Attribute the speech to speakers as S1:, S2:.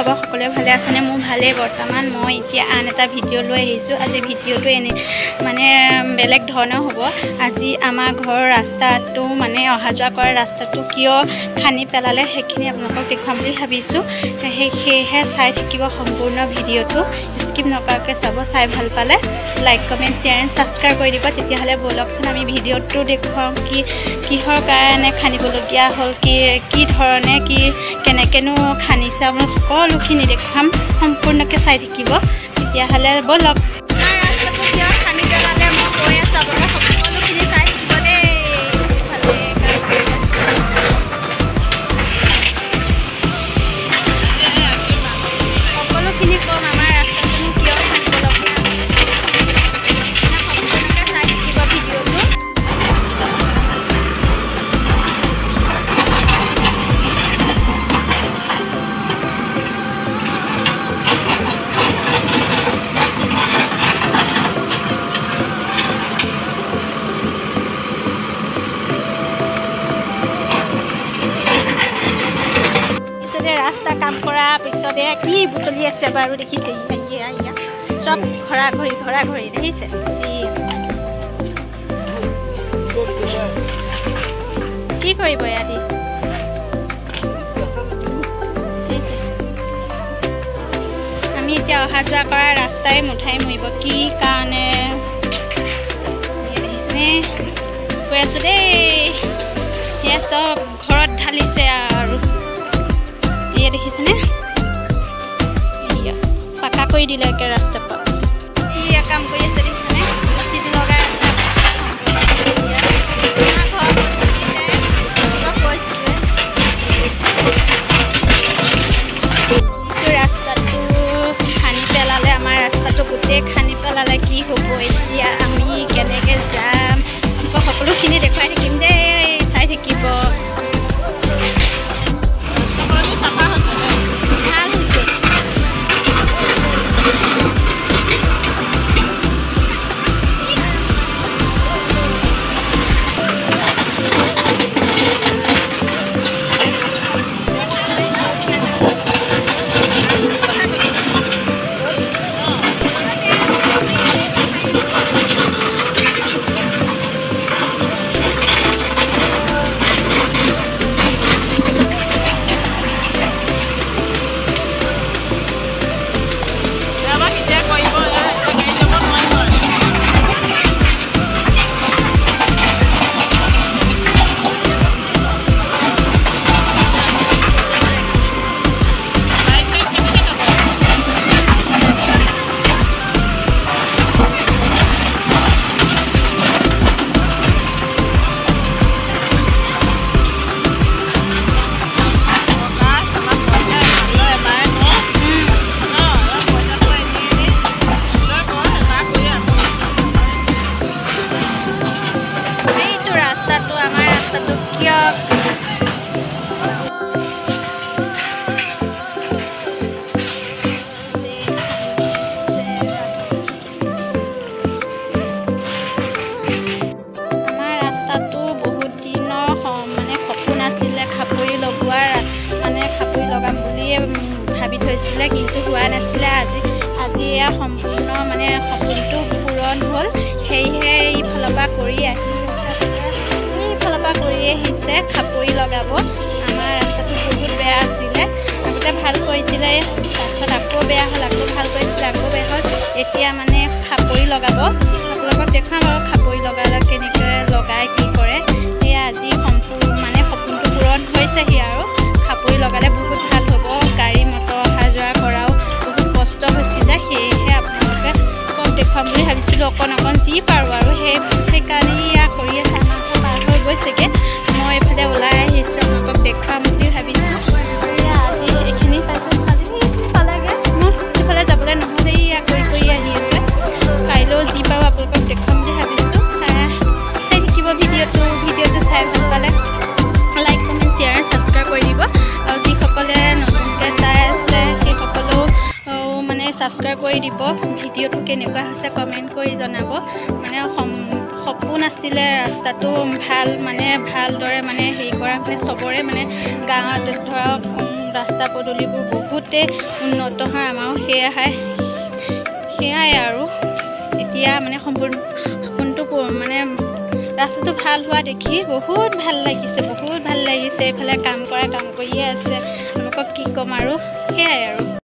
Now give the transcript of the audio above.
S1: খবৰ সকলোৱে ভালে আছেনে? মোৰ ভালেই বৰ্তমান। মই এতিয়া আন এটা ভিডিঅ' লৈ আহিছোঁ। আজি ভিডিঅ'টো এনে মানে বেলেগ ধৰণৰ হ'ব। আজি আমাৰ ঘৰৰ ৰাস্তাটো মানে অহা যোৱা কৰা ৰাস্তাটো কিয় খান্দি পেলালে সেইখিনি আপোনালোকক দেখুৱাম বুলি ভাবিছোঁ। সেয়েহে চাই থাকিব সম্পূৰ্ণ ভিডিঅ'টো, স্কিপ নকৰাকৈ চাব। চাই ভাল পালে like comment share and subscribe কৰি দিব। তেতিয়াহ'লে ব'লকচোন আমি ভিডিঅ'টো দেখুৱাওঁ কিহৰ কাৰণে খান্দিবলগীয়া হ'ল, কি ধৰণে কেনেকৈনো খান্দিছে, আপোনাক সকলোখিনি দেখুৱাম। সম্পূৰ্ণকৈ চাই থাকিব। তেতিয়াহ'লে ব'লক। ৰাস্তাটো কিয় খান্দি পেলালে মই কৈ আছোঁ, আপোনালোকে সকলোখিনি চাই থাকিব দেই। সকলোখিনি ক'ম আমাৰ ৰাস্তাটোনো কিয় খান্দিবলগীয়া, সম্পূৰ্ণকৈ চাই থাকিব ভিডিঅ'টো। ৰাস্তা কাম কৰাৰ পিছতে কি বুটলি আছে বাৰু দেখিছে? চব ঘৰা ঘৰি দেখিছে? কি কৰিব ইয়াদি? আমি এতিয়া অহা যোৱা কৰা ৰাস্তাই মুঠাই মৰিব কি কাৰণে দেখিছেনে? কৈ আছোঁ দেই। সেয়া চব ঘৰত ঢালিছে আৰু দেখিছেনে? পাকা কৰি দিলে একে ৰাস্তা পৰা। কি কাম কৰি আছে দেখিছেনে? চিট লগাই আছে। ৰাস্তাটো খান্দি পেলালে, আমাৰ ৰাস্তাটো গোটেই খান্দি পেলালে। কি হ'ব এতিয়া? আমি কেনেকৈ যাম? সকলোখিনি দেখুৱাই থাকিম দেই, চাই থাকিব। কিন্তু হোৱা নাছিলে। আজি এয়া সম্পূৰ্ণ মানে সপোনটো পূৰণ হ'ল। সেয়েহে এইফালৰ পৰা কৰি আহিছে খাপৰি লগাব। আমাৰ ৰাস্তাটো বহুত বেয়া আছিলে, আগতে ভাল কৰিছিলে, তাৰপিছত আকৌ বেয়া হ'ল, আকৌ ভাল কৰিছিলে, আকৌ বেয়া হ'ল। এতিয়া মানে খাপৰি লগাব। আপোনালোকক দেখুৱাম আৰু খাপৰি লগালে কেনেকৈ লগাই কি কৰে। সেয়া আজি সম্পূৰ্ণ মানে সপোনটো পূৰণ হৈছেহি আৰু খাপৰি লগালে বহুত ভাল হ'ব। গাড়ী মটৰ অহা যোৱা কৰাও বহুত কষ্ট হৈছিলে। সেয়েহে আপোনালোকে দেখুৱাম বুলি ভাবিছিলোঁ। অকণ যি পাৰোঁ আৰু সেইকাৰণে এয়া কৰি আছে। আমাৰতো পাৰ হৈ গৈছেগৈ। মই এইফালে ওলাই আহিছোঁ, আপোনালোকক দেখুৱাম বুলি ভাবিছোঁ। এয়া আজি এইখিনি পাইছোঁ। পালেগৈ মোৰ সিফালে যাবলৈ নহ'লে এয়া কৰি আহি আছে। কাইলৈও যি পাৰোঁ আপোনালোকক দেখুৱাম বুলি ভাবিছোঁ। চাই থাকিব ভিডিঅ'টো চাই ভাল পালে লাইক কমেণ্ট শ্বেয়াৰ ছাবস্ক্ৰাইব কৰি দিব। আৰু যিসকলে নতুনকৈ চাই আছে সেইসকলেও মানে ছাবস্ক্ৰাইব কৰি দিব। ভিডিঅ'টো কেনেকুৱা হৈছে কমেণ্ট কৰি জনাব। মানে সপোন আছিলে ৰাস্তাটো ভালদৰে মানে হেৰি কৰা, মানে চবৰে মানে গাঁৱত ধৰক ৰাস্তা ৰাস্তা পদূলিবোৰ বহুতেই উন্নত হয় আমাৰো সেয়াই আৰু এতিয়া মানে সম্পূৰ্ণ মানে ৰাস্তাটো ভাল হোৱা দেখি বহুত ভাল লাগিছে এইফালে কাম কৰিয়ে আছে, তেওঁলোকক কি ক'ম আৰু।